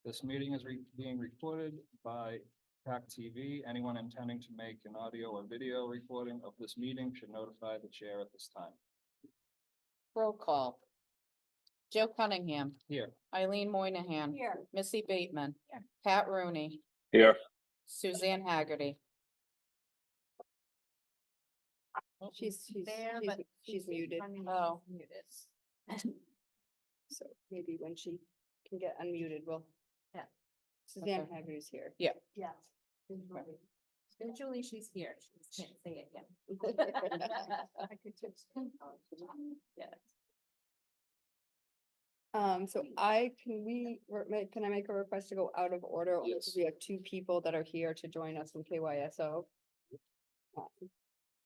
This meeting is being recorded by PAC TV. Anyone intending to make an audio or video recording of this meeting should notify the chair at this time. Roll call. Joe Cunningham, Here. Eileen Moynihan. Here. Missy Bateman. Here. Pat Rooney, Here. Suzanne Haggerty. She's there, she's- but she's muted. Oh. Muted. So maybe when she can get unmuted, we'll. Yeah. Suzanne Okay. Haggerty's here. Yeah. Visually, she's here. She just can't say it yet. I could just. Yeah. So can I make a request to go out of order? Only 'cause Yes. we have two people that are here to join us from KYSO.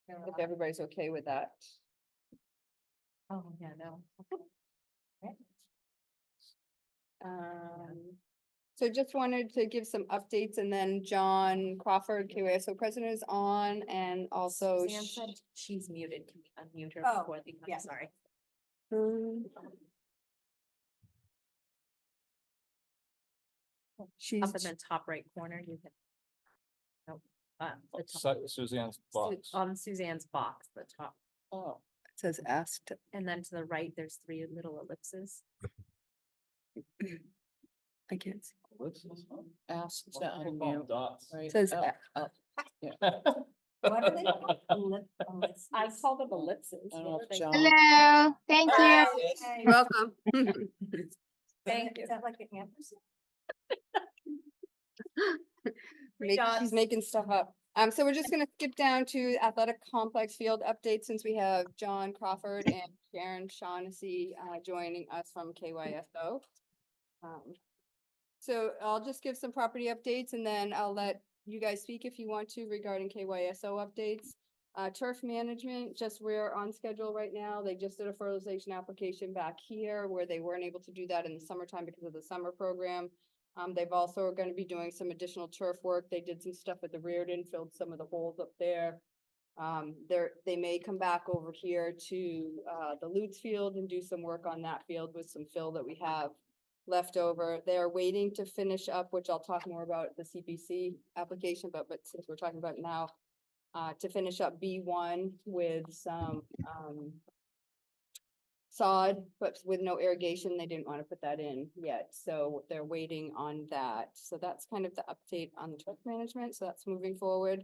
If everybody's okay with that. Oh, yeah, no. So just wanted to give some updates and then John Crawford, KYSO president is on and also. Suzanne said she's muted. Can we unmute her Oh, before the, yeah. sorry. She's, Up in the top right corner, you can. Nope. The top- Suzanne's box. On Suzanne's box, the top, Oh, says asked. and then to the right, there's three little ellipses. I can't see. ask to unmute. Dots. Right. Says Oh, a- oh, What are they called? I call them ellipses. I don't know What if are they John- called? Hello, thank you. Welcome. Thank you. Is that like an ampersand? She's dots. making stuff up. So we're just gonna skip down to athletic complex field updates since we have John Crawford and Sharon Shaughnessy joining us from KYSO. So I'll just give some property updates and then I'll let you guys speak if you want to regarding KYSO updates. Turf management, just we're on schedule right now. They just did a fertilization application back here where they weren't able to do that in the summertime because of the summer program. They've also are gonna be doing some additional turf work. They did some stuff at the Reardon, filled some of the holes up there. They may come back over here to the Lutz field and do some work on that field with some fill that we have left over. They're waiting to finish up, which I'll talk more about the CPC application, but since we're talking about it now, to finish up B1 with some sod, but with no irrigation, they didn't want to put that in yet, so they're waiting on that. So that's kind of the update on the turf management, so that's moving forward.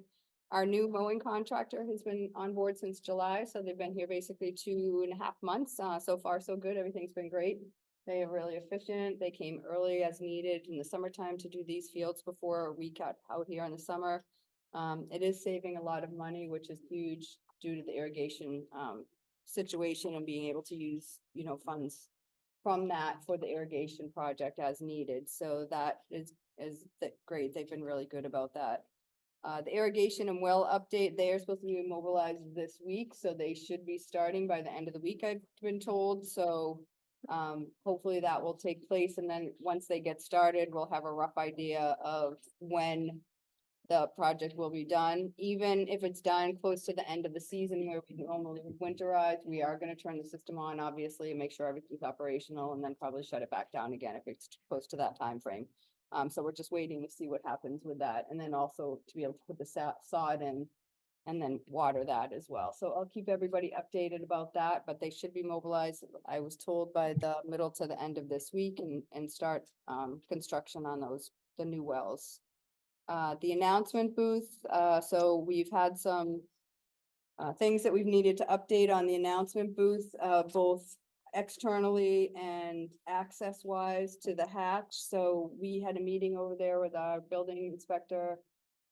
Our new mowing contractor has been on board since July, so they've been here basically 2.5 months. So far, so good, everything's been great. They are really efficient, they came early as needed in the summertime to do these fields before we got out here in the summer. It is saving a lot of money, which is huge due to the irrigation situation and being able to use, funds from that for the irrigation project as needed. So that is great. They've been really good about that. The irrigation and well update, they are supposed to be mobilized this week, so they should be starting by the end of the week, I've been told. So hopefully that will take place. And then once they get started, we'll have a rough idea of when the project will be done. Even if it's done close to the end of the season where we normally winterize, we are gonna turn the system on, obviously, and make sure everything's operational and then probably shut it back down again if it's close to that time frame. So we're just waiting to see what happens with that, and then also to be able to put the sod in and then water that as well. So I'll keep everybody updated about that, but they should be mobilized, I was told, by the middle to the end of this week and start construction on the new wells. The announcement booth, so we've had some things that we've needed to update on the announcement booth, both externally and access wise to the hatch. So we had a meeting over there with our building inspector,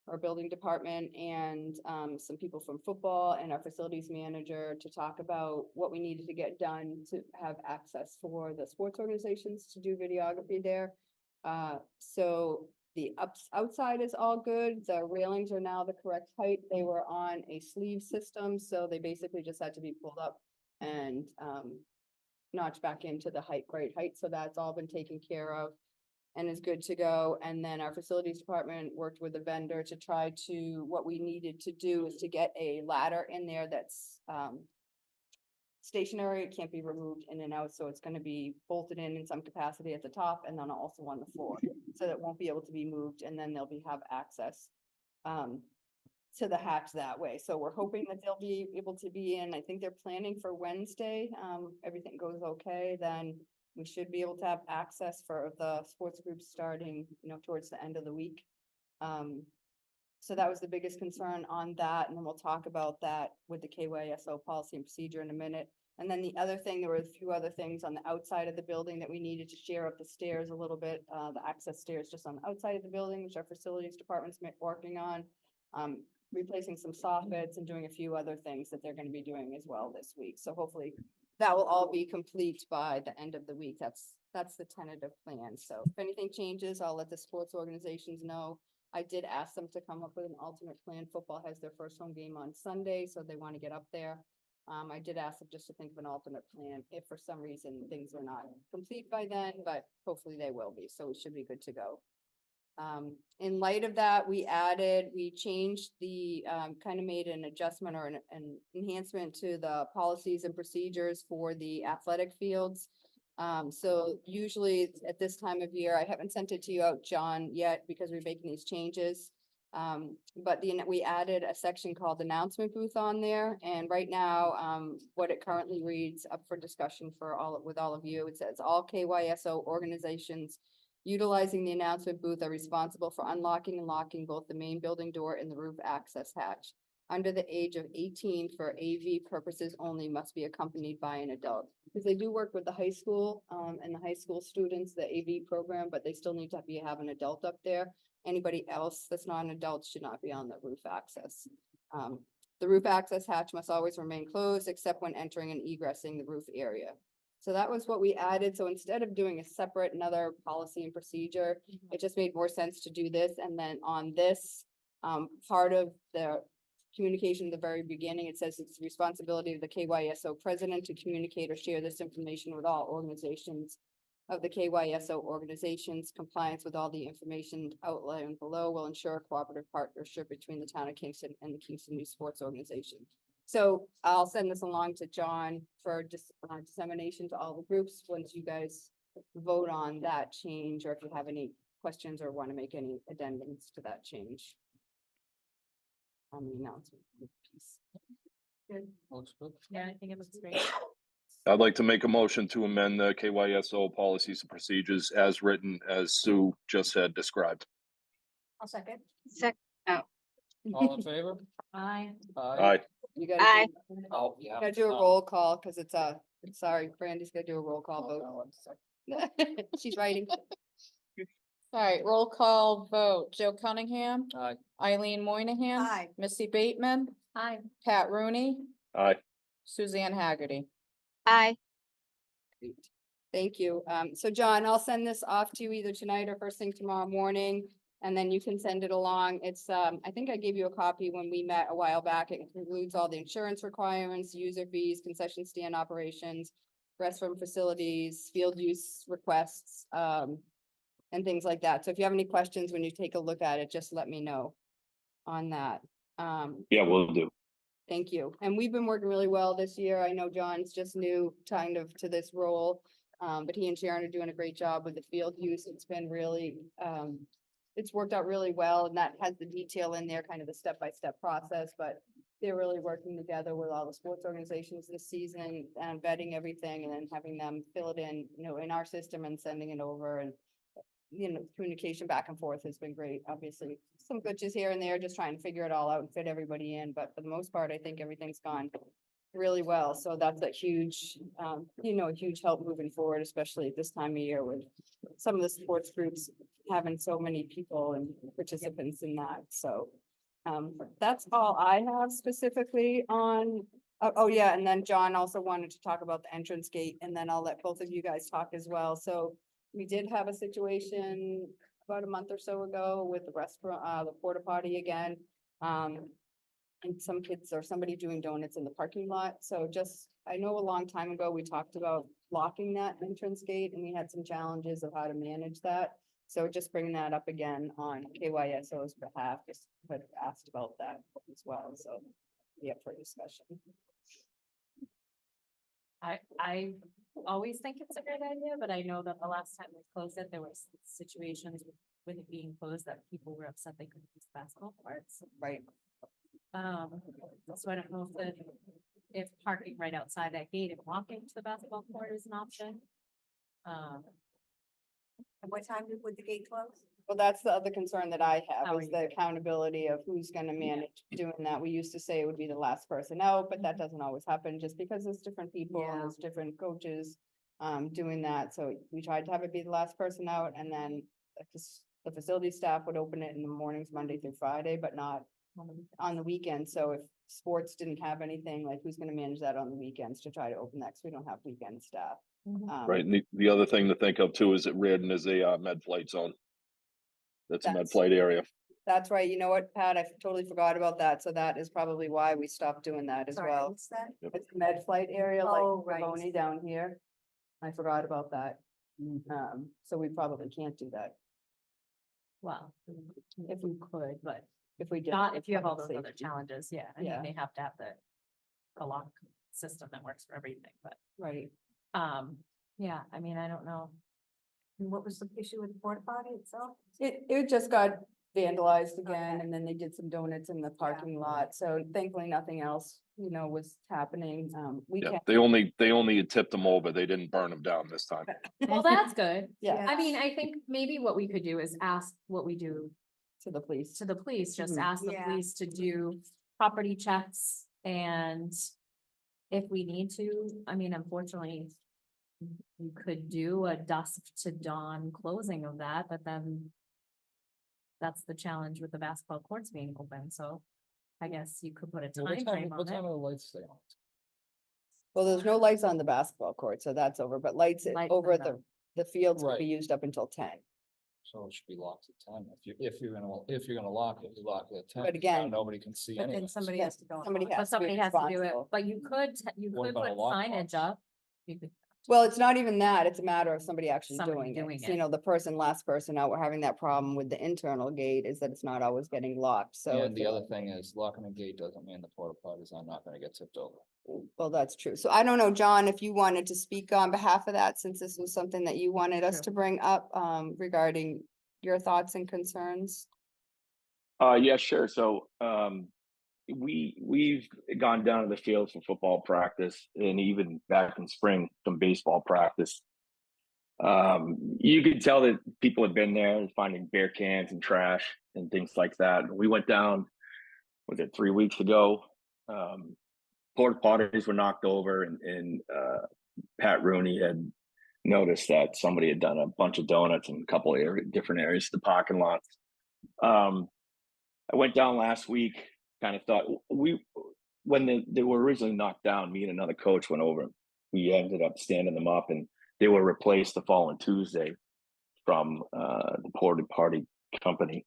our building department, and some people from football and our facilities manager to talk about what we needed to get done to have access for the sports organizations to do videography there. So the outside is all good. The railings are now the correct height. They were on a sleeve system, so they basically just had to be pulled up and notched back into the right height. So that's all been taken care of and is good to go. And then our facilities department worked with a vendor to try to, what we needed to do is to get a ladder in there that's stationary. It can't be removed in and out, so it's gonna be bolted in some capacity at the top and then also on the floor. so that won't be able to be moved, and then they'll have access to the hatch that way. So we're hoping that they'll be able to be in. I think they're planning for Wednesday. Everything goes okay, then we should be able to have access for the sports groups starting, towards the end of the week. So that was the biggest concern on that, and then we'll talk about that with the KYSO policy and procedure in a minute. And then the other thing, there were a few other things on the outside of the building that we needed to share up the stairs a little bit, the access stairs just on the outside of the building, which our facilities department's working on. Replacing some soffits and doing a few other things that they're gonna be doing as well this week. So hopefully that will all be complete by the end of the week. That's the tentative plan. So if anything changes, I'll let the sports organizations know. I did ask them to come up with an alternate plan. Football has their first home game on Sunday, so they want to get up there. I did ask them just to think of an alternate plan if for some reason things are not complete by then, but hopefully they will be, so we should be good to go. In light of that, we changed the, kind of made an adjustment or an enhancement to the policies and procedures for the athletic fields. So usually at this time of year, I haven't sent it to you out, John, yet because we're making these changes. But we added a section called announcement booth on there, and right now, what it currently reads up for discussion with all of you, it says all KYSO organizations utilizing the announcement booth are responsible for unlocking and locking both the main building door and the roof access hatch. Under the age of 18 for AV purposes only must be accompanied by an adult. Because they do work with the high school, and the high school students, the AV program, but they still need to have an adult up there. Anybody else that's not an adult should not be on the roof access. The roof access hatch must always remain closed except when entering and egressing the roof area. So that was what we added. So instead of doing a separate another policy and procedure, it just made more sense to do this. And then on this, part of the communication at the very beginning, it says it's the responsibility of the KYSO president to communicate or share this information with all organizations of the KYSO organizations. Compliance with all the information outlined below will ensure a cooperative partnership between the town of Kingston and the Kingston Youth Sports Organization. So I'll send this along to John for dissemination to all the groups once you guys vote on that change, or if you have any questions or want to make any addendums to that change. On the announcement piece. Good. Looks good. Yeah, I think it looks great. I'd like to make a motion to amend the KYSO policies and procedures as written, as Sue just had described. I'll second. All in favor? Aye. Aye. You gotta Aye. Oh, yeah. gotta do a roll call because it's sorry, Brandy's gotta do a roll call vote. She's writing. All right, roll call vote. Joe Cunningham, Aye. Eileen Moynihan. Aye. Missy Bateman, Aye. Pat Rooney, Aye. Suzanne Haggerty. Aye. Thank you. So John, I'll send this off to you either tonight or first thing tomorrow morning, and then you can send it along. It's, I think I gave you a copy when we met a while back. It includes all the insurance requirements, user fees, concession stand operations, restroom facilities, field use requests, and things like that. So if you have any questions when you take a look at it, just let me know on that. Yeah, we'll do. Thank you. And we've been working really well this year. I know John's just new kind of to this role. But he and Sharon are doing a great job with the field use. It's been really, it's worked out really well, and that has the detail in there, kind of the step-by-step process, but they're really working together with all the sports organizations this season and vetting everything and then having them fill it in, in our system and sending it over, and communication back and forth has been great. Obviously, some glitches here and there, just trying to figure it all out and fit everybody in, but for the most part, I think everything's gone really well. So that's a huge, a huge help moving forward, especially at this time of year with some of the sports groups having so many people and participants in that. So that's all I have specifically on. Oh yeah, and then John also wanted to talk about the entrance gate, and then I'll let both of you guys talk as well. So we did have a situation about a month or so ago with the restaurant, the porta potty again. And some kids or somebody doing donuts in the parking lot. So I know a long time ago, we talked about locking that entrance gate, and we had some challenges of how to manage that. So just bringing that up again on KYSO's behalf, just had asked about that as well. So yeah, for discussion. I always think it's a great idea, but I know that the last time we closed it, there was situations with it being closed that people were upset they couldn't use basketball courts. Right. So I don't know if parking right outside that gate and walking to the basketball court is an option. And what time would the gate close? Well, that's the other concern that I have, How are is you the doing? accountability of who's gonna manage doing that. We used to say it would be the last person out, but that doesn't always happen, just because there's different people and Yeah. there's different coaches doing that. So we tried to have it be the last person out, and then the facility staff would open it in the mornings, Monday through Friday, but not on the weekend. So if sports didn't have anything, like who's gonna manage that on the weekends to try to open that? 'Cause we don't have weekend staff. Right, and the other thing to think of too is that Reardon is a med flight zone. That's a med That's- flight area. That's right. You know what, Pat? I totally forgot about that. So that is probably why we stopped doing that as Sorry, well. what's that? It's a med flight area like Oh, right. Boney down here. I forgot about that. So we probably can't do that Well, if we could, but if we did. not if you have all public those other safety. challenges, yeah. I Yeah. mean, they have to have the lock system that works for everything, but, Right. yeah, I mean, I don't know. And what was the issue with the porta potty itself? It just got vandalized again, and then they did some donuts in the parking lot. So thankfully, nothing else, was happening. We Yeah, can't. they only had tipped them over. They didn't burn them down this time. Well, that's good. Yeah, I mean, I think maybe what we could do is ask what we do to the police. to the police, just Mhm. ask the Yeah. police to do property checks and if we need to, I mean, unfortunately, you could do a dusk to dawn closing of that, but then that's the challenge with the basketball courts being open, so I guess you could put a Well, time frame on what time it. are the lights stay on? Well, there's no lights on the basketball court, so that's over, but lights Lights over in at the fields will Right. be used up until 10. So it should be locked at 10. If you're gonna lock it, you lock it at 10. But 'cause now again- nobody can see But anything. then somebody Yeah, has to go. and somebody lock it. But has to be somebody has to do it, responsible. but you could What put about a lock signage box? up. You could, Well, it's not even that, it's a matter of somebody actually Somebody doing doing it. So, it. the last person out, we're having that problem with the internal gate is that it's not always getting locked, so. And if the it- other thing is locking a gate doesn't mean the porta potties are not gonna get tipped over. Well, that's true. So I don't know, John, if you wanted to speak on behalf of that, since this was something that you wanted us Sure. to bring up, regarding your thoughts and concerns. Yeah, sure. So, we've gone down to the field for football practice and even back in spring, some baseball practice. You could tell that people had been there finding beer cans and trash and things like that. We went down, was it 3 weeks ago? Porta potties were knocked over and Pat Rooney had noticed that somebody had done a bunch of donuts in a couple of different areas of the parking lots. I went down last week, kind of thought when they were originally knocked down, me and another coach went over. We ended up standing them up and they were replaced the following Tuesday from the porta potty company.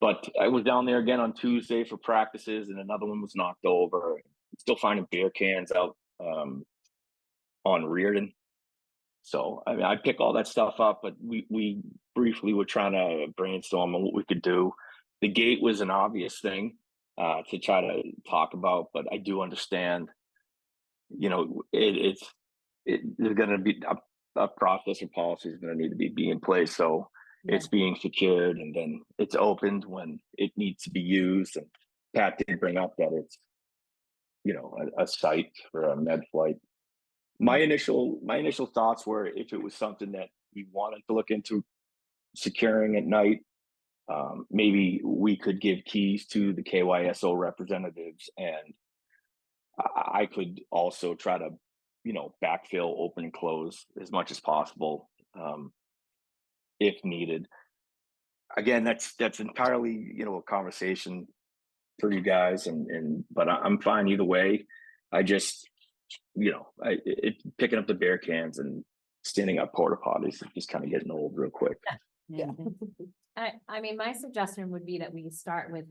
But I was down there again on Tuesday for practices and another one was knocked over. Still finding beer cans out on Reardon. So I mean, I pick all that stuff up, but we briefly were trying to brainstorm on what we could do. The gate was an obvious thing to try to talk about, but I do understand. There's going to be a process or policy is going to need to be in place. So it's being secured, and then it's opened when it needs to be used. And Pat did bring up that it's a site for a med flight. My initial thoughts were if it was something that we wanted to look into securing at night, maybe we could give keys to the KYSO representatives, and I could also try to, backfill, open and close as much as possible, if needed. Again, that's entirely, a conversation for you guys, but I'm fine either way. I just, picking up the beer cans and standing up porta potties is just kind of getting old real quick. Yeah. I mean, my suggestion would be that we start with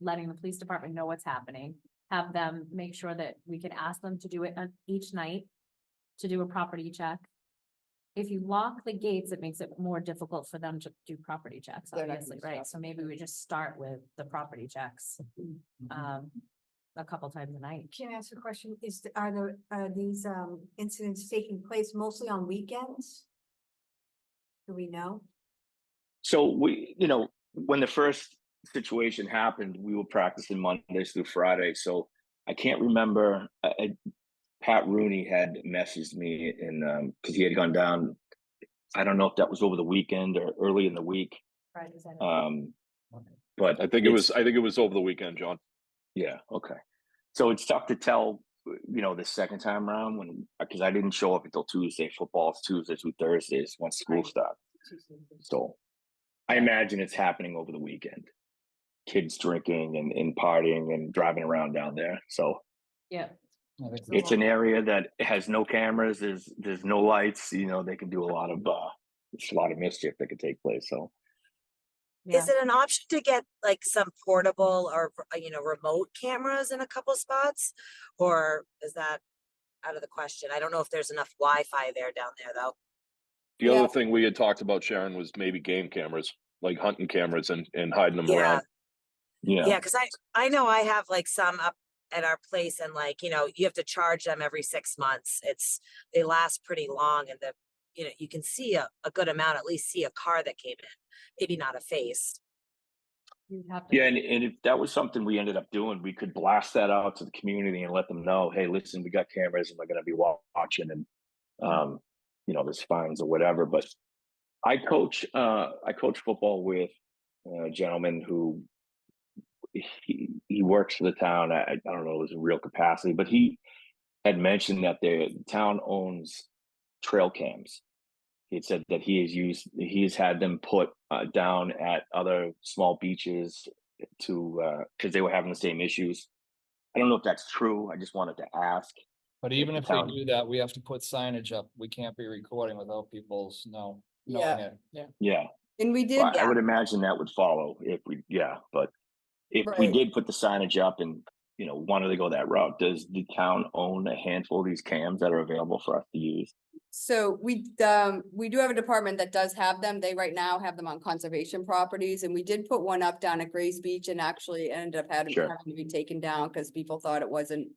letting the police department know what's happening. Have them make sure that we can ask them to do it on each night, to do a property check. If you lock the gates, it makes it more difficult for them to do property checks, They're not obviously, gonna right? stop So maybe we just start with the property checks. a couple times a night. Can I ask a question? Are these incidents taking place mostly on weekends? Do we know? So we, when the first situation happened, we were practicing Mondays through Friday. So I can't remember. Pat Rooney had messaged me and because he had gone down. I don't know if that was over the weekend or early in the week. Right, is that it? But I think it was over the weekend, John. yeah, okay. So it's tough to tell, the second time around because I didn't show up until Tuesday. Football's Tuesday through Thursdays when school Right. starts. So I imagine it's happening over the weekend. Kids drinking and partying and driving around down there. So Yeah, I think it's an area that has no cameras. There's no lights. They can do a lot of mischief that could take place. So yeah. Is it an option to get like some portable or, remote cameras in a couple spots? Or is that out of the question? I don't know if there's enough Wi-Fi there down there though. The Yeah. other thing we had talked about, Sharon, was maybe game cameras, like hunting cameras and hiding them Yeah. around. Yeah, because I know I have like some up at our place and like, you have to charge them every 6 months. They last pretty long and you can see a good amount, at least see a car that came in, maybe not a face. You'd have to. yeah, and if that was something we ended up doing, we could blast that out to the community and let them know, hey, listen, we got cameras and we're going to be watching, and there's fines or whatever. But I coach football with a gentleman who he works for the town. I don't know his real capacity, but he had mentioned that the town owns trail cams. He had said that he's had them put down at other small beaches because they were having the same issues. I don't know if that's true. I just wanted to ask. But even the if they town- do that, we have to put signage up. We can't be recording without people's knowing Yeah. it. Yeah. Yeah, And we did, well, I would imagine that would follow but if we Right. did put the signage up and wanted to go that route, does the town own a handful of these cams that are available for us to use? so we do have a department that does have them. They right now have them on conservation properties, and we did put one up down at Grays Beach and actually ended up having Sure. to be taken down because people thought it wasn't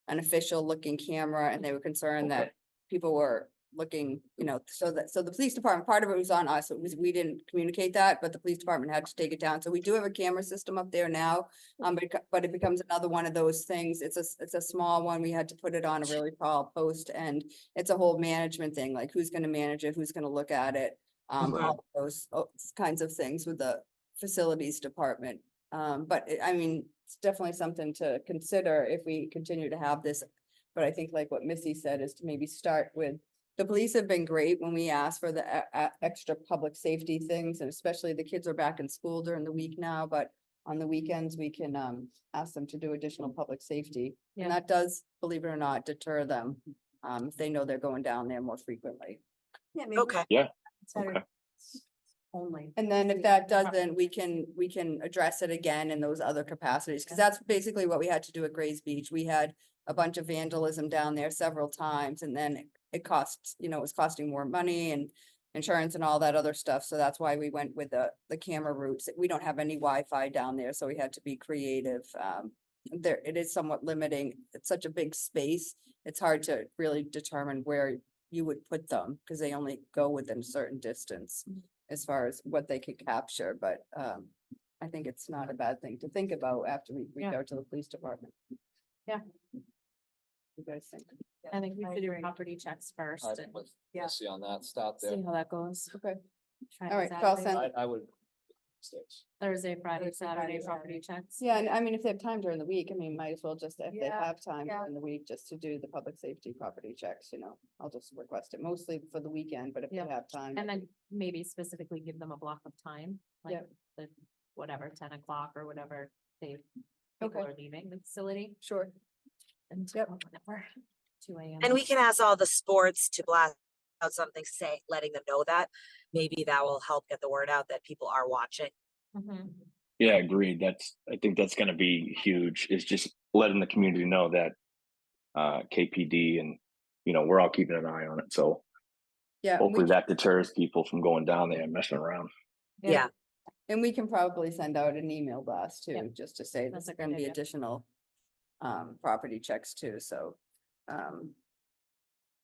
an official looking camera and they were concerned that people were looking, so the police department, part of it was on us. We didn't communicate that, but the police department had to take it down. So we do have a camera system up there now. But it becomes another one of those things. It's a small one. We had to put it on a really tall post, and it's a whole management thing, like who's gonna manage it, who's gonna look at it. Right. All those kinds of things with the facilities department. But it's definitely something to consider if we continue to have this. But I think like what Missy said is to maybe start with, the police have been great when we ask for the extra public safety things, and especially the kids are back in school during the week now, but on the weekends, we can ask them to do additional public safety. Yeah. And that does, believe it or not, deter them if they know they're going down there more frequently. Yeah, maybe Okay. Yeah. consider Okay. only. And then if that doesn't, we can address it again in those other capacities, because that's basically what we had to do at Grays Beach. We had a bunch of vandalism down there several times, and then it costs, it was costing more money and insurance and all that other stuff. So that's why we went with the camera routes. We don't have any Wi-Fi down there, so we had to be creative. It is somewhat limiting. It's such a big space. It's hard to really determine where you would put them because they only go within a certain distance as far as what they could capture, but I think it's not a bad thing to think about after we reach Yeah. out to the police department. Yeah. You guys think? I think we I should do agree. property checks first I'm and with Yeah. Missy on that. Start there. see how that goes. Okay. Try All it right, so I'll Saturday, send- I would. States. Thursday, Friday, Thursday, Saturday, Friday, property checks. Yeah, and if they have time during the week, might as well just, if they Yeah, have time yeah. during the week, just to do the public safety property checks, I'll just request it mostly for the weekend, but if they Yeah. have time. And then maybe specifically give them a block of time, like Yep. the, whatever, 10 o'clock or whatever people Okay. are leaving the facility. Sure. And Yep. whatever, 2 a.m. And we can ask all the sports to blast out something, letting them know that. Maybe that will help get the word out that people are watching. Mhm. Yeah, agreed. I think that's going to be huge. Is just letting the community know that KPD and we're all keeping an eye on it. So Yeah, hopefully that deters people from going down there and messing around. Yeah. and we can probably send out an email blast too, Yep. just to say That's there's a gonna good be idea. additional property checks too, so.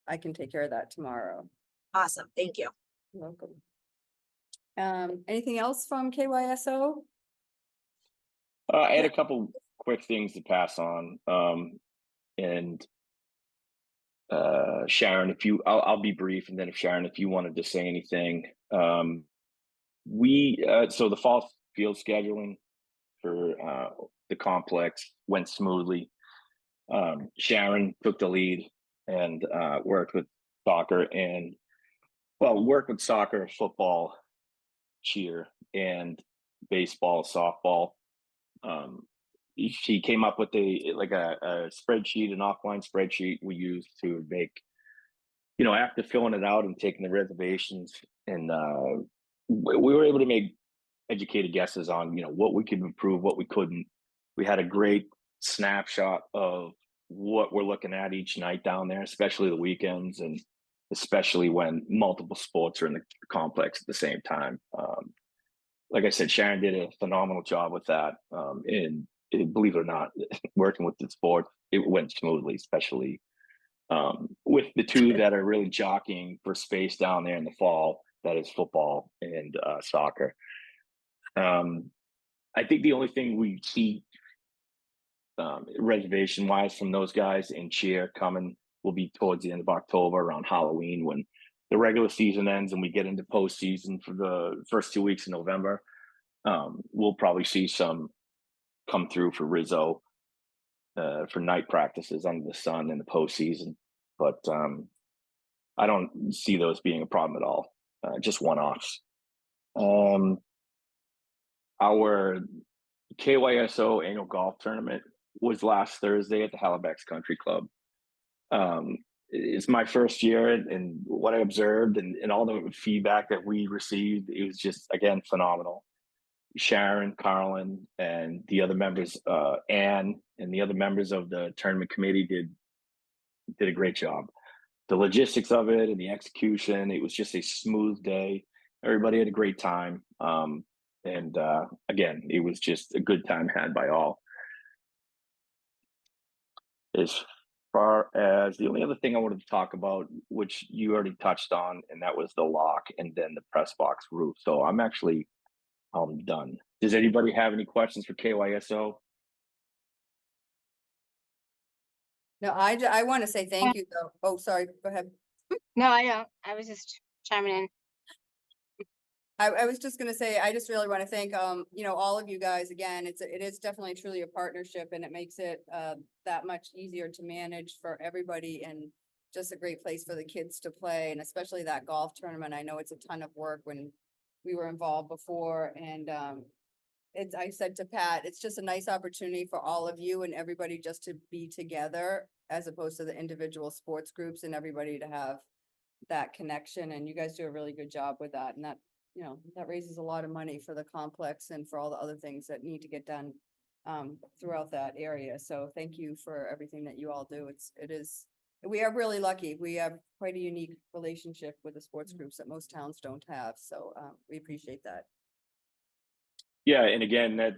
I can take care of that tomorrow. Awesome, thank you. You're welcome. Anything else from KYSO? I had a couple quick things to pass on. And Sharon, I'll be brief, and then if Sharon, if you wanted to say anything. So the fall field scheduling for the complex went smoothly. Sharon took the lead and worked with soccer, football, cheer, and baseball, softball. She came up with a spreadsheet, an offline spreadsheet we used to make, after filling it out and taking the reservations, and we were able to make educated guesses on, what we could improve, what we couldn't. We had a great snapshot of what we're looking at each night down there, especially the weekends, and especially when multiple sports are in the complex at the same time. Like I said, Sharon did a phenomenal job with that. And believe it or not, working with the sport, it went smoothly, especially with the two that are really jockeying for space down there in the fall, that is football and soccer. I think the only thing we see reservation wise from those guys in cheer coming will be towards the end of October, around Halloween, when the regular season ends and we get into postseason for the first 2 weeks in November. We'll probably see some come through for Rizzo for night practices under the sun in the postseason, but I don't see those being a problem at all. Just one-offs. Our KYSO annual golf tournament was last Thursday at the Halifax Country Club. It's my first year, and what I observed and all the feedback that we received, it was just, again, phenomenal. Sharon, Carlin, and the other members, Anne, and the other members of the tournament committee did a great job. The logistics of it and the execution, it was just a smooth day. Everybody had a great time. And again, it was just a good time had by all. As far as the only other thing I wanted to talk about, which you already touched on, and that was the lock and then the press box roof. So I'm done. Does anybody have any questions for KYSO? No, I want to say thank you though. Oh, sorry, go ahead. No, I don't. I was just chiming in. I was just gonna say, I just really want to thank, all of you guys again. It is definitely truly a partnership, and it makes it that much easier to manage for everybody, and just a great place for the kids to play, and especially that golf tournament. I know it's a ton of work when we were involved before, and I said to Pat, it's just a nice opportunity for all of you and everybody just to be together, as opposed to the individual sports groups, and everybody to have that connection. And you guys do a really good job with that, and that raises a lot of money for the complex and for all the other things that need to get done throughout that area. So thank you for everything that you all do. We are really lucky. We have quite a unique relationship with the sports groups that most towns don't have. So we appreciate that. Yeah, and again, that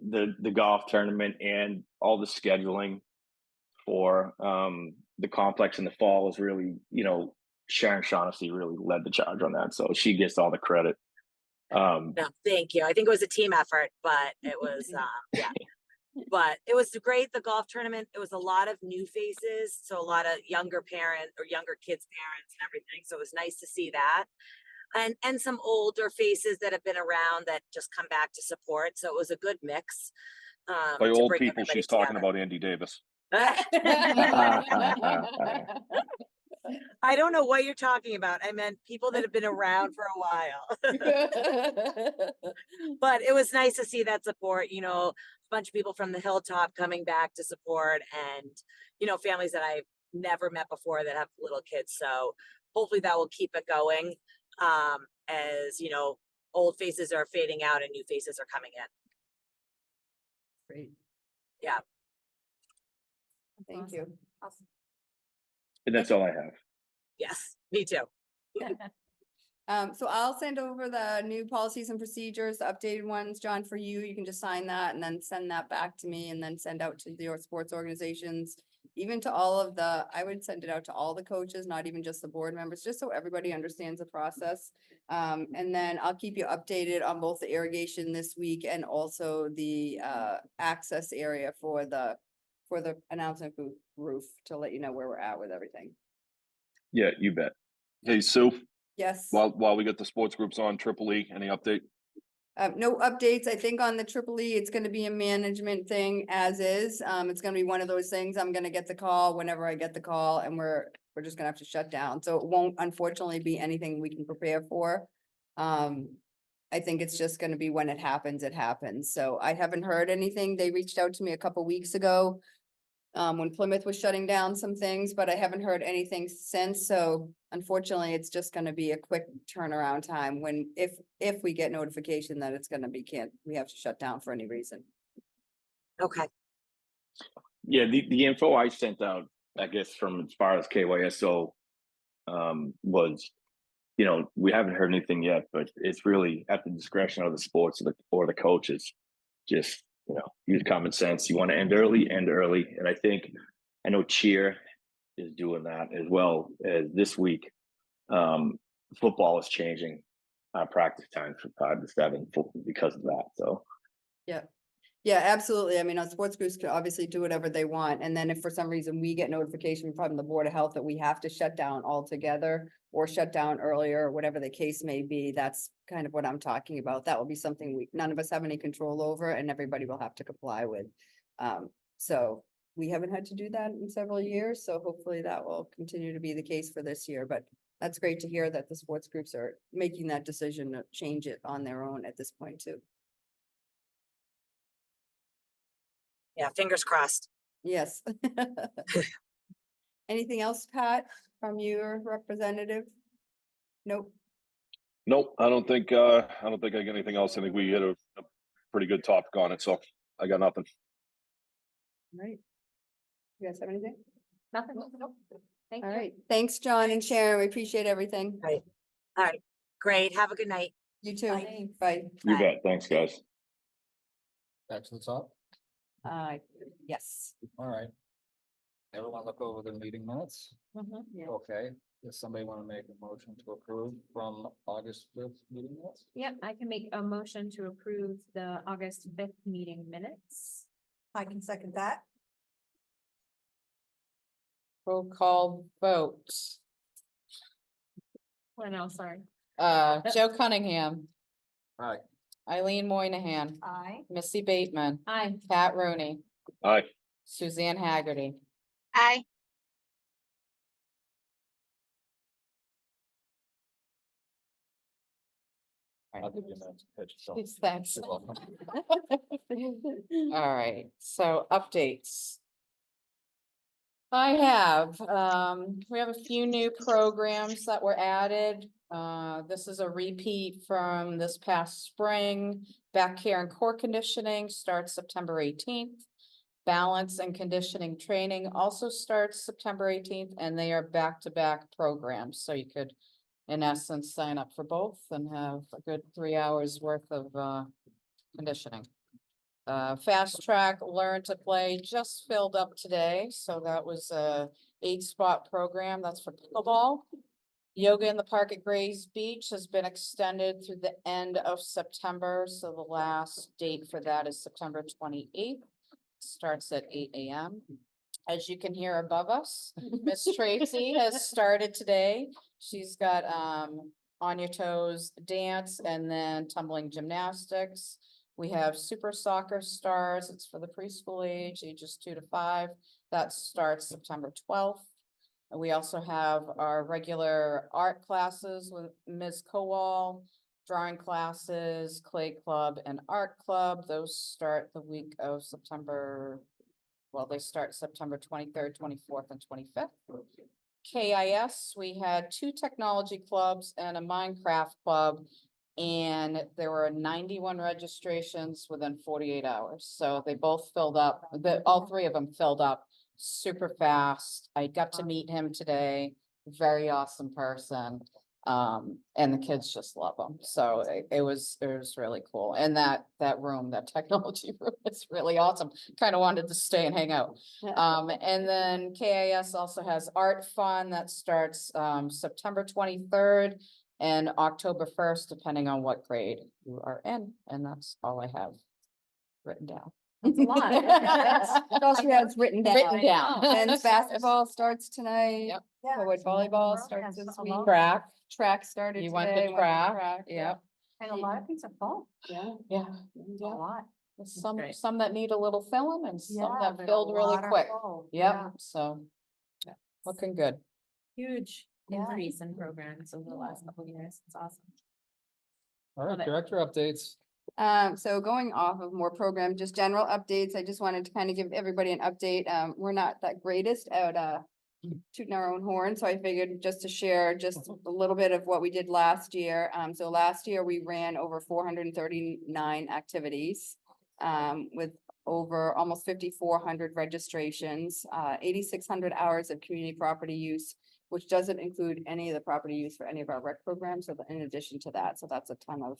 the golf tournament and all the scheduling for the complex in the fall is really, Sharon Shaughnessy really led the charge on that, so she gets all the credit. No, thank you. I think it was a team effort, but it was yeah. But it was great. The golf tournament, it was a lot of new faces, so a lot of younger parents or younger kids' parents and everything. So it was nice to see that. And some older faces that have been around that just come back to support. So it was a good mix. By to old bring people, everybody she's talking together. about Andy Davis. I don't know what you're talking about. I meant people that have been around for a while. But it was nice to see that support, a bunch of people from the hilltop coming back to support, and, families that I've never met before that have little kids. So hopefully that will keep it going, as, old faces are fading out and new faces are coming in. Great. Yeah. Thank you. Awesome. And that's all I have. Yes, me too. So I'll send over the new policies and procedures, the updated ones, John, for you. You can just sign that and then send that back to me and then send out to your sports organizations. Even to all of I would send it out to all the coaches, not even just the board members, just so everybody understands the process. And then I'll keep you updated on both the irrigation this week and also the access area for the announcement booth roof to let you know where we're at with everything. Yeah, you bet. Hey, Sue, Yes. while we get the sports groups on Triple E, any update? No updates. I think on the Triple E, it's gonna be a management thing as is. It's gonna be one of those things. I'm gonna get the call whenever I get the call and we're just gonna have to shut down. So it won't unfortunately be anything we can prepare for. I think it's just gonna be when it happens, it happens. So I haven't heard anything. They reached out to me a couple weeks ago. When Plymouth was shutting down some things, but I haven't heard anything since, so unfortunately, it's just gonna be a quick turnaround time when, if we get notification that it's gonna be we have to shut down for any reason. Okay, Yeah, the info I sent out, I guess from as far as KYSO, was, we haven't heard anything yet, but it's really at the discretion of the sports or the coaches. Just, use common sense. You want to end early, and I know cheer is doing that as well as this week. Football is changing practice time from 5 to 7 because of that. So Yeah, absolutely. I mean, our sports groups can obviously do whatever they want, and then if for some reason we get notification from the Board of Health that we have to shut down altogether or shut down earlier, or whatever the case may be, that's kind of what I'm talking about. That will be something none of us have any control over and everybody will have to comply with. So we haven't had to do that in several years, so hopefully that will continue to be the case for this year, but that's great to hear that the sports groups are making that decision to change it on their own at this point too. yeah, fingers crossed. Yes. Anything else, Pat, from your representative? Nope. Nope, I don't think I got anything else. I think we hit a pretty good topic on it, so I got nothing. Right. You guys have anything? Nothing. Nope. Thank All you. right. Thanks, John and Sharon. We appreciate everything. Right. All right, great. Have a good night. You too. Bye. Bye. you Bye. bet. Thanks, guys. Back to the top. Yes. All right. Everyone look over the meeting minutes. Mhm. Okay. Does somebody want to make a motion to approve from August 5th meeting minutes? Yep, I can make a motion to approve the August 5th meeting minutes. I can second that. Roll call vote. Oh, no, sorry. Joe Cunningham, All right. Eileen Moynihan, Aye. Missy Bateman, Aye. Pat Rooney, Aye. Suzanne Haggerty. Aye. I'll give you a minute to pitch. So. Yes, thanks. You're welcome. All right, so updates. I have, we have a few new programs that were added. This is a repeat from this past spring. Back care and core conditioning starts September 18th. Balance and conditioning training also starts September 18th, and they are back-to-back programs. So you could, in essence, sign up for both and have a good 3 hours worth of conditioning. Fast track learn to play just filled up today, so that was a 8-spot program. That's for pickleball. Yoga in the park at Grays Beach has been extended through the end of September, so the last date for that is September 28th. Starts at 8 a.m. As you can hear above us, Miss Tracy has started today. She's got on your toes dance and then tumbling gymnastics. We have Super Soccer Stars. It's for the preschool age, ages 2 to 5. That starts September 12th. And we also have our regular art classes with Ms. Kowal, drawing classes, clay club and art club. Those start the week of September. Well, they start September 23rd, 24th, and 25th. KIS, we had 2 technology clubs and a Minecraft club. And there were 91 registrations within 48 hours. So they both filled up, all 3 of them filled up super fast. I got to meet him today. Very awesome person. And the kids just love them. So it was really cool. And that room, that technology room is really awesome. Kind of wanted to stay and hang out. And then KIS also has Art Fun that starts, September 23rd and October 1st, depending on what grade you are in. And that's all I have written down. That's a lot. That's all she has written down. Written down. Men's basketball starts tonight. Yep. Co-ed volleyball starts this week. Track, Track started you today. went to track, yeah. yep, And a lot of things are full, Yeah. yeah. a lot. Some, great. some that need a little filling and some Yeah, that but a filled really lot are quick. full, Yep, yeah. so looking good. Huge Yeah. increase in programs over the last couple of years. It's awesome. All Love right, it. director updates. So going off of more program, just general updates, I just wanted to kind of give everybody an update. We're not that greatest at tooting our own horn, so I figured just to share just a little bit of what we did last year. So last year we ran over 439 activities with over almost 5,400 registrations, 8,600 hours of community property use, which doesn't include any of the property use for any of our rec programs. So in addition to that, so that's a ton of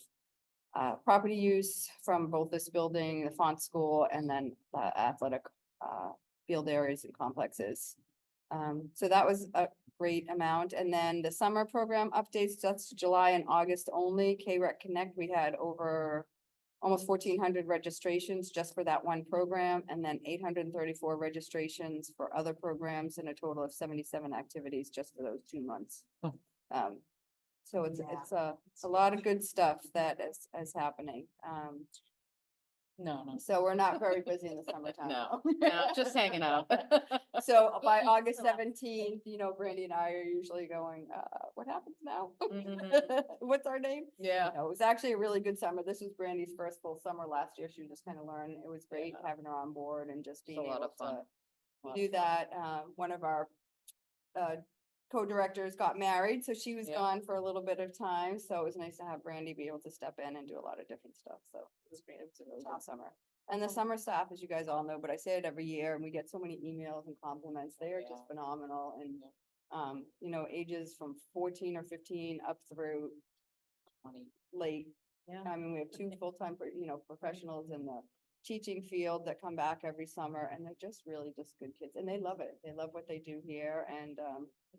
property use from both this building, the font school, and then athletic field areas and complexes. So that was a great amount. And then the summer program updates, that's July and August only. K-Rec Connect, we had over almost 1,400 registrations just for that one program, and then 834 registrations for other programs, and a total of 77 activities just for those 2 months. So it's a lot of good stuff that is happening. No, So we're not very busy in the summertime. no, just hanging out. So by August 17th, Brandy and I are usually going, what happens now? What's our name? Yeah. No, it was actually a really good summer. This was Brandy's first full summer last year. She was just kind of learning. It was great having her on board and just being a lot able of fun. to do that. One of our co-directors got married, so she was Yeah. gone for a little bit of time. So it was nice to have Brandy be able to step in and do a lot of different stuff. So it was great. It was a really good summer. And the summer staff, as you guys all know, but I say it every year, and we get so many emails and compliments. They are just phenomenal. And ages from 14 or 15 up through late. Yeah. I mean, we have 2 full-time, professionals in the teaching field that come back every summer, and they're just really just good kids, and they love it. They love what they do here, and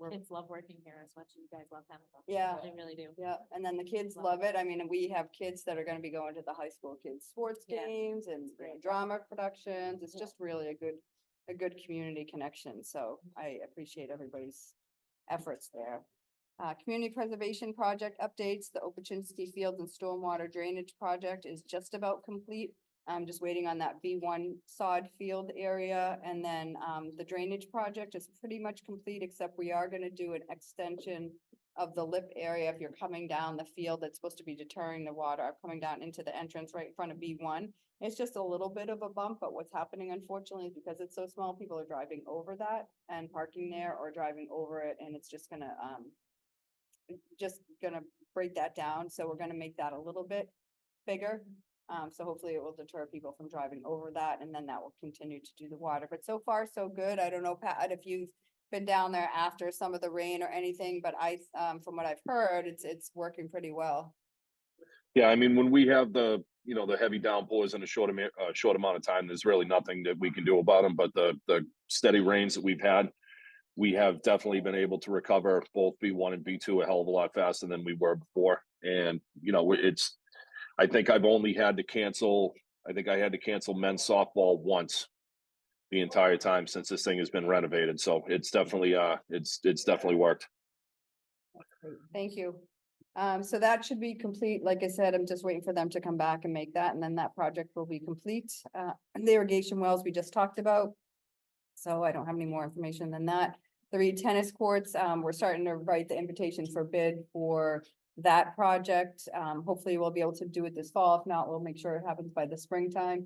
Kids love working here as much as you guys love having them. Yeah. They really do. yeah, and then the kids love it. I mean, we have kids that are gonna be going to the high school kids' sports Yeah. games and drama productions. It's just really a good community connection, so I appreciate everybody's efforts there. Community preservation project updates, the Opachinski Fields and Stormwater Drainage Project is just about complete. I'm just waiting on that B1 sod field area, and then the drainage project is pretty much complete, except we are gonna do an extension of the lip area. If you're coming down the field, that's supposed to be deterring the water, coming down into the entrance right in front of B1. It's just a little bit of a bump, but what's happening unfortunately is because it's so small, people are driving over that and parking there or driving over it, and it's just gonna break that down. So we're gonna make that a little bit bigger. So hopefully it will deter people from driving over that, and then that will continue to do the water. But so far, so good. I don't know, Pat, if you've been down there after some of the rain or anything, but from what I've heard, it's working pretty well. Yeah, I mean, when we have the heavy downpours in a short amount of time, there's really nothing that we can do about them. But the steady rains that we've had, we have definitely been able to recover both B1 and B2 a hell of a lot faster than we were before. And I think I had to cancel men's softball once the entire time since this thing has been renovated. So it's definitely it's definitely worked. Great, thank you. So that should be complete. Like I said, I'm just waiting for them to come back and make that, and then that project will be complete. The irrigation wells we just talked about. So I don't have any more information than that. The Reed tennis courts, we're starting to write the invitation for bid for that project. Hopefully we'll be able to do it this fall. If not, we'll make sure it happens by the springtime.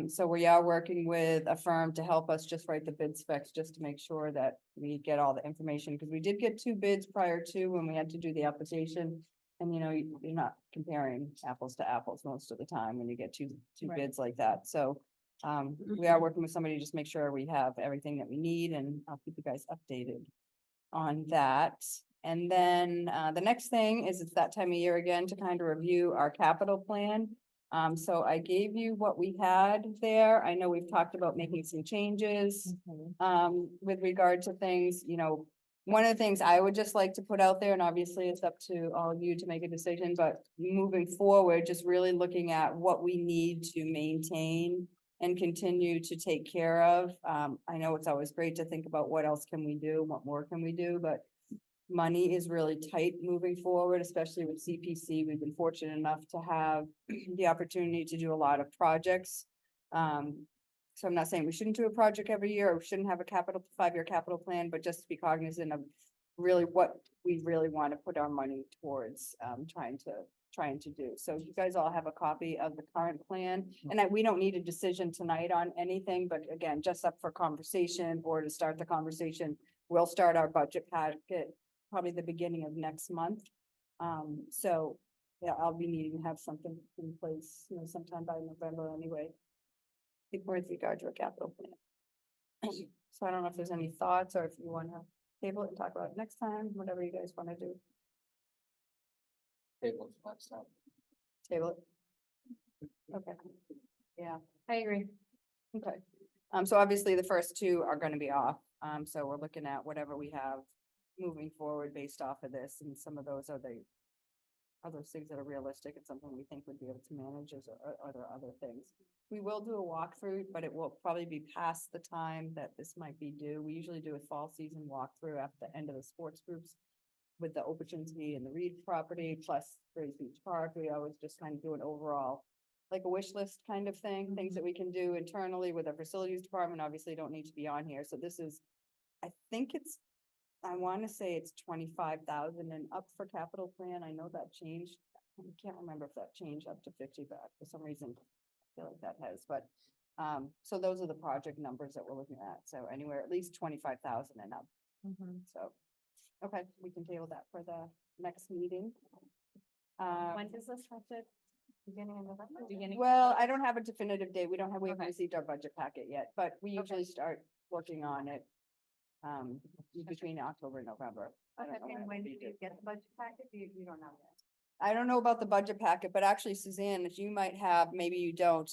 So we are working with a firm to help us just write the bid specs, just to make sure that we get all the information, because we did get 2 bids prior to when we had to do the application. And you're not comparing apples to apples most of the time when you get two Right. bids like that. So we are working with somebody to just make sure we have everything that we need, and I'll keep you guys updated on that. And then, the next thing is it's that time of year again to kind of review our capital plan. So I gave you what we had there. I know we've talked about making some changes, with regard to things, you know. One of the things I would just like to put out there, and obviously it's up to all of you to make a decision, but moving forward, just really looking at what we need to maintain and continue to take care of. I know it's always great to think about what else can we do, what more can we do, but money is really tight moving forward, especially with CPC. We've been fortunate enough to have the opportunity to do a lot of projects. So I'm not saying we shouldn't do a project every year or we shouldn't have a 5-year capital plan, but just to be cognizant of really what we really want to put our money towards, trying to do. So you guys all have a copy of the current plan, and we don't need a decision tonight on anything, but again, just up for conversation or to start the conversation. We'll start our budget packet probably the beginning of next month. So yeah, I'll be needing to have something in place, you know, sometime by November anyway. With regard to a capital plan. So I don't know if there's any thoughts or if you want to table it and talk about it next time, whatever you guys want to do. Table it next time. Table it. Okay. Yeah, I agree. okay. So obviously the first two are gonna be off. So we're looking at whatever we have moving forward based off of this, and some of those are those things that are realistic and something we think would be able to manage, or are there other things? We will do a walkthrough, but it will probably be past the time that this might be due. We usually do a fall season walkthrough after the end of the sports groups with the Opportunity and the Reed property, plus Grays Beach Park. We always just kind of do an overall, like a wish list kind of thing, things that we can do internally with our facilities department, obviously don't need to be on here. So this is, I want to say it's 25,000 and up for capital plan. I know that changed. I can't remember if that changed up to 50, but for some reason, I feel like that has, but, so those are the project numbers that we're looking at. So anywhere at least 25,000 and up. So, okay, we can table that for the next meeting. When does this have to? Beginning of November? Beginning? Well, I don't have a definitive date. We haven't received our budget packet yet, but we usually start working on it. Between October and November. I don't know And when when do we you do. get the budget packet? You don't know yet. I don't know about the budget packet, but actually Suzanne, if you might have, maybe you don't,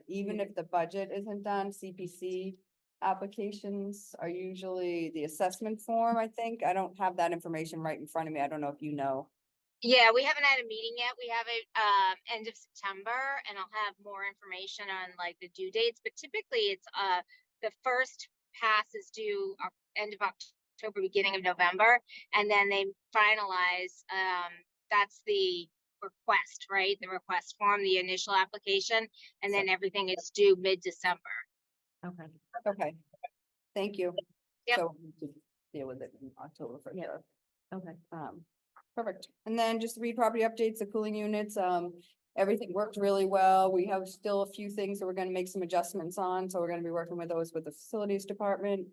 even if the budget isn't done, CPC applications are usually the assessment form, I think. I don't have that information right in front of me. I don't know if you know. Yeah, we haven't had a meeting yet. We have it end of September, and I'll have more information on like the due dates, but typically it's the first pass is due end of October, beginning of November, and then they finalize, that's the request, right? The request form, the initial application, and then everything is due mid-December. Okay. Okay, thank you. Yep. So we should deal with it in October for Yeah. sure. Okay. Perfect. And then just read property updates, the cooling units, everything worked really well. We have still a few things that we're gonna make some adjustments on, so we're gonna be working with those with the facilities department.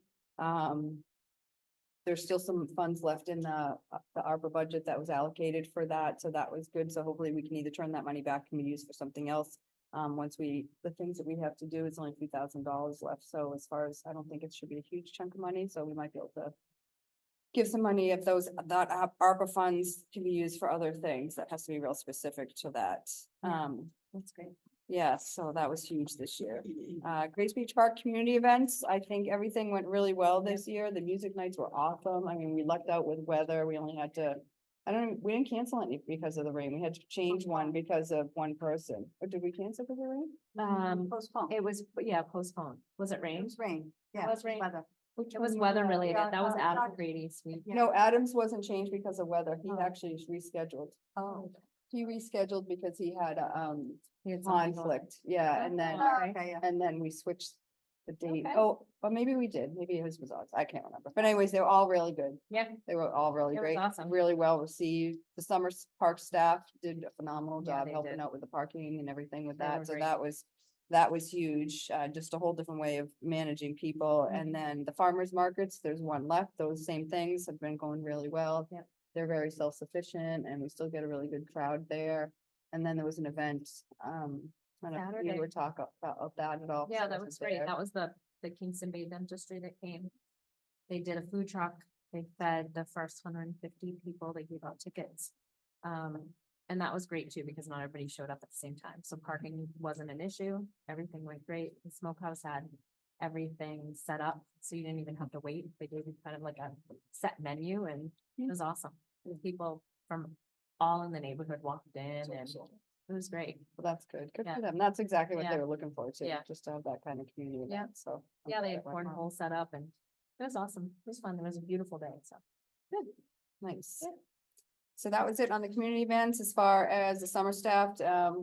There's still some funds left in the ARPA budget that was allocated for that, so that was good. So hopefully we can either turn that money back and be used for something else. The things that we have to do, it's only $2,000 left. So as far as, I don't think it should be a huge chunk of money, so we might be able to give some money if that ARPA funds can be used for other things. That has to be real specific to that. That's great. Yeah, so that was huge this year. Grace Beach Park community events, I think everything went really well this year. The music nights were awesome. I mean, we lucked out with weather. We only had to, we didn't cancel any because of the rain. We had to change one because of one person. Or did we cancel because of the rain? Postpone. It was, yeah, postponed. Was it rain? It was rain. Yeah. was rain. Weather. It was weather related. Yeah, That was Adam sorry. Brady's week. Yeah. No, Adams wasn't changed because of weather. He Oh. actually rescheduled. Oh. He rescheduled because he had a He had something going. conflict. Yeah, and then. Okay, yeah. And then we switched the date. Okay. Oh, but maybe we did. Maybe his was ours. I can't remember. But anyways, they were all really good. Yeah. They were all really It was great. awesome. Really well received. The summer park staff did a phenomenal Yeah, job they helping did. out with the parking and everything with They were that. So great. that was huge. Just a whole different way of managing people. Mm-hmm. And then the farmers markets, there's one left. Those same things have been going really well. Yep. They're very self-sufficient and we still get a really good crowd there. And then there was an event, I don't know if Saturday. you were talking about that at all. 'cause Yeah, I that wasn't was great. there. That was the Kingston Bay Dentistry that came. They did a food truck They fed the first 150 people, they gave out tickets. And that was great too, because not everybody showed up at the same time, so parking wasn't an issue, everything went great. The smokehouse had everything set up, so you didn't even have to wait. They gave you kind of like a set menu, and it was awesome. And people from all in the neighborhood walked in, and it was great. Well, that's good. Good Yeah. for them. That's exactly what they Yeah. were looking for too, Yeah. just to have that kind of community Yeah. event, so. I'm Yeah, glad they had it went well. cornhole set up, and it was awesome. It was fun. It was a beautiful day, so. Nice. Yeah. So that was it on the community events. As far as the summer staff,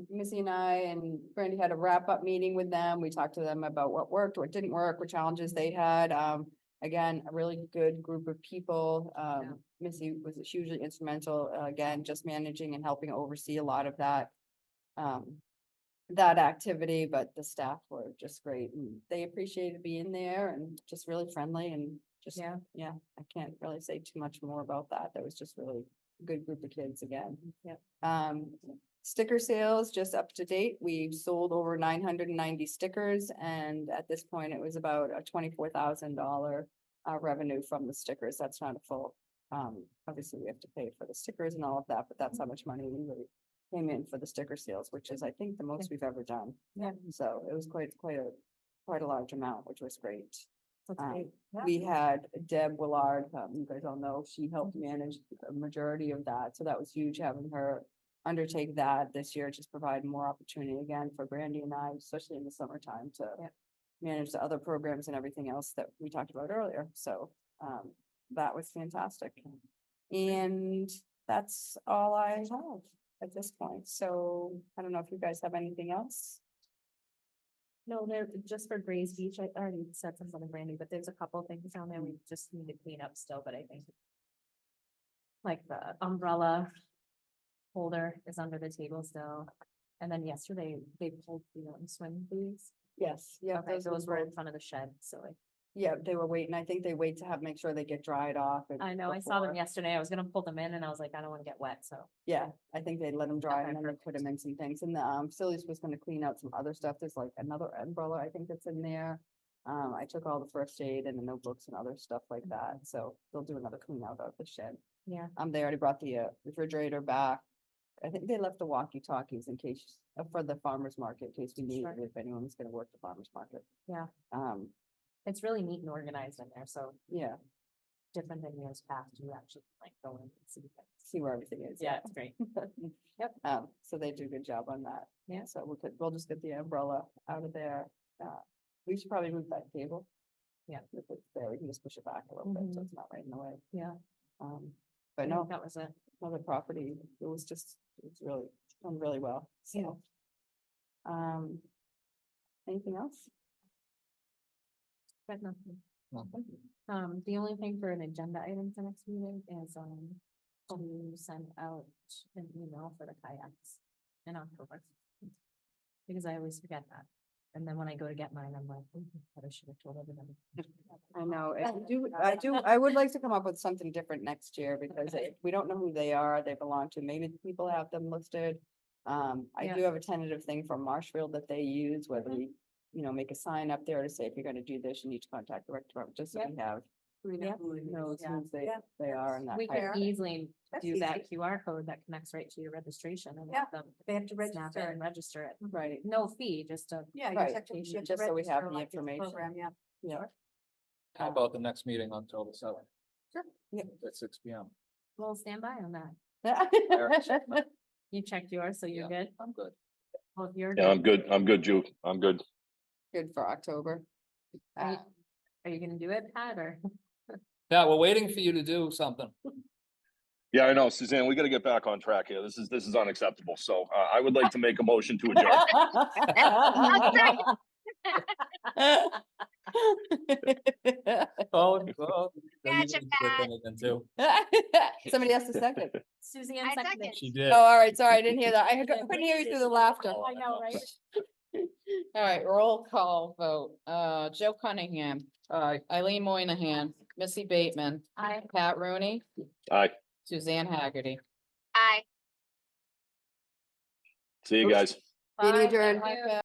Missy and I and Brandy had a wrap-up meeting with them. We talked to them about what worked, what didn't work, what challenges they had. Again, a really good group of people. Missy was hugely instrumental, again, just managing and helping oversee a lot of that. That activity, but the staff were just great, and they appreciated being there and just really friendly and just, Yeah. yeah, I can't really say too much more about that. That was just really a good group of kids again. Yep. Sticker sales, just up to date, we've sold over 990 stickers, and at this point, it was about a $24,000 revenue from the stickers. That's not a full, obviously, we have to pay for the stickers and all of that, but that's how much money we really came in for the sticker sales, which is, I think, the most we've ever done. Yeah. So it was quite a large amount, which was great. That's Um, great. Yeah. We had Deb Willard, you guys all know, she helped manage a majority of that, so that was huge having her undertake that this year, just provide more opportunity again for Brandy and I, especially in the summertime, to Yeah. manage the other programs and everything else that we talked about earlier, so that was fantastic. And that's all I have at this point, so I don't know if you guys have anything else. No, they're just for Grays Beach. I already said something to Brandy, but there's a couple things down there we just need to clean up still, but I think. Like the umbrella holder is under the table still. And then yesterday they pulled the swim buoys. Yes, yeah, Okay, those were both. in front of the shed, so Yeah, they were waiting. I think they wait to make sure they get dried off. I know, I saw them before- yesterday. I was gonna pull them in and I was like, I don't wanna get wet, so. Yeah, I think they let them dry Okay, and then they put them in some things. And the facilities was gonna clean out some other stuff. There's like another umbrella, I think that's in there. I took all the first aid and the notebooks and other stuff like that. So they'll do another clean out of the shed. Yeah. They already brought the refrigerator back. I think they left the walkie-talkies in case, for the farmer's market, in case we need Sure. it, if anyone's gonna work the farmer's market. Yeah. Um, It's really neat and organized in there, so yeah, different than years past, you actually like go in and see things. see where everything is. Yeah, it's great. Yep. So they do a good job on that. Yeah. So we'll just get the umbrella out of there. We should probably move that table. Yeah. If it's there, we can just push it back a little bit, so it's not right in the way. Yeah. But I no, think that was it. another property, it was really, done really well, so. Anything else? But nothing. Nothing. The only thing for an agenda item for next meeting is, to send out an email for the kayaks in October. Because I always forget that. And then when I go to get mine, I'm like, "Oh, I should have told everybody." I know, I would like to come up with something different next year, because we don't know who they are, they belong to, maybe the people have them listed. I Yeah. do have a tentative thing from Marshfield that they use, whether Mhm. we, make a sign up there to say, if you're gonna do this, you need to contact the rec department, just so we have. Yeah. Knows Yeah. who they are and that. We kind of can thing. easily That's do that easy. QR code that connects right to your registration and Yeah, let them They have to snap it register. and register it. Right, No fee, just a. Yeah, you Right. just have to. you have to Just so we have register the like it's a information. Program, yeah. yeah. How about the next meeting October 7th? Sure. Yeah. At 6 P.M. We'll stand by on that. Good You checked yours, so you're good? I'm good. Well, if you're Yeah, I'm good, good. I'm good, Juke. I'm good. for October. Are you- are you gonna do it, Pat, or? Yeah, we're waiting for you to do something. Yeah, I know, Suzanne, we gotta get back on track here. This is unacceptable. So I would like to make a motion to adjourn. Oh, well, then you Gotcha, didn't click Pat. anything too. Somebody has to second. Suzanne I seconded. second. She did. Oh, all right, sorry, I didn't hear that. I couldn't hear you through the laughter. I know, right? All right, roll call vote. Joe Cunningham, Aye. Eileen Moynihan, Missy Bateman, I. Pat Rooney, Aye. Suzanne Haggerty. Aye. See you guys. Meeting Bye, adjourned. thank you.